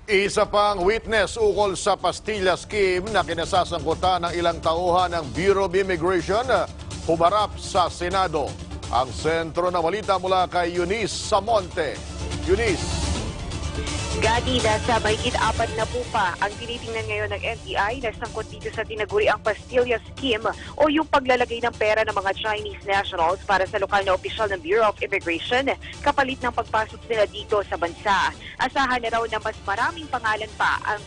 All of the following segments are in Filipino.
Isa pang witness ukol sa pastilla scheme na kinasasangkutan ng ilang tauhan ng Bureau of Immigration humarap sa Senado. Ang sentro ng balita mula kay Eunice Samonte. Eunice. Gadi, nasa mahigit 4 na po pa ang tinitingnan ngayon ng NBI na sangkot dito sa tinaguriang Pastilla Scheme o yung paglalagay ng pera ng mga Chinese nationals para sa lokal na opisyal ng Bureau of Immigration kapalit ng pagpasok nila dito sa bansa. Asahan na raw na mas maraming pangalan pa ang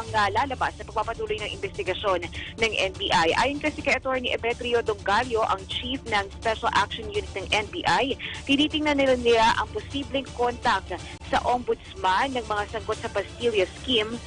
lalabas sa pagpapatuloy ng investigasyon ng NBI. Ayon kasi kay Atty. Emetrio Dongalio, ang Chief ng Special Action Unit ng NBI, tinitingnan nila ang posibleng contact sa ombudsman ng mga sangkot sa Pastilla Scheme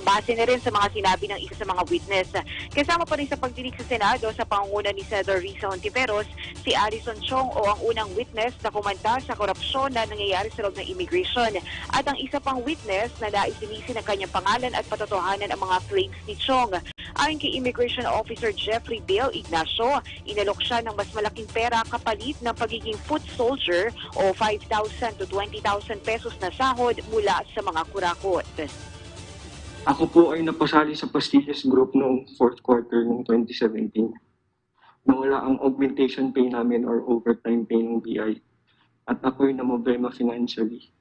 base na rin sa mga sinabi ng isa sa mga witness. Kasama pa rin sa pagdinig sa Senado sa pangunguna ni Senator Risa Hontiveros, si Alison Chong o ang unang witness na kumanta sa korupsyon na nangyayari sa loob ng immigration at ang isa pang witness na naisinisi ng kanyang pangalan at patotohanan ang mga claims ni Chong. Ayon kay Immigration Officer Jeffrey Bill Ignacio, inalok siya ng mas malaking pera kapalit ng pagiging foot soldier o 5,000 to 20,000 pesos na sahod mula sa mga kurakot. Ako po ay napasali sa Pastillas Group noong 4th quarter ng 2017. Nawala ang augmentation pay namin or overtime pay ng BI at ako'y namproblema financially.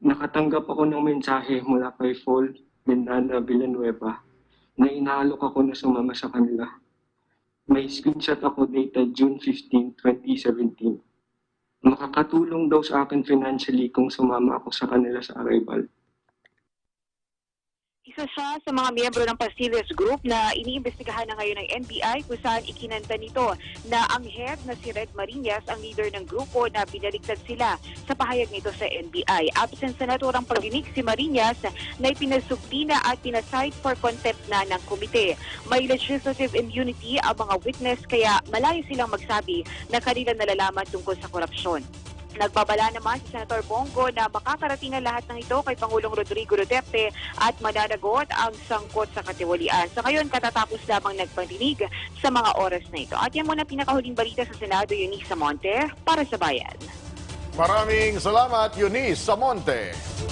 Nakatanggap ako ng mensahe mula kay Fall Bendana Villanueva na inaalok ako na sumama sa kanila. May screenshot ako dated June 15, 2017. Makakatulong daw sa akin financially kung sumama ako sa kanila sa arrival. Isa siya sa mga miyembro ng Pastillas Group na iniimbestigahan na ngayon ng NBI kung saan ikinanta nito na ang head na si Red Marinas ang leader ng grupo na binaligtad sila sa pahayag nito sa NBI. Absent sa naturang pagdinig si Marinas na ipinasubpina at pinasight for contempt na ng komite. May legislative immunity ang mga witness kaya malayo silang magsabi na kanilang nalalaman tungkol sa korupsyon. Nagbabala naman si Senator Bongo na makakarating ang lahat ng ito kay Pangulong Rodrigo Duterte at mananagot ang sangkot sa katiwalian. Sa ngayon, katatapos lamang nagpandinig sa mga oras na ito. At yan muna pinakahuling balita sa Senado, Eunice Samonte, para sa Bayan. Maraming salamat, Eunice Samonte.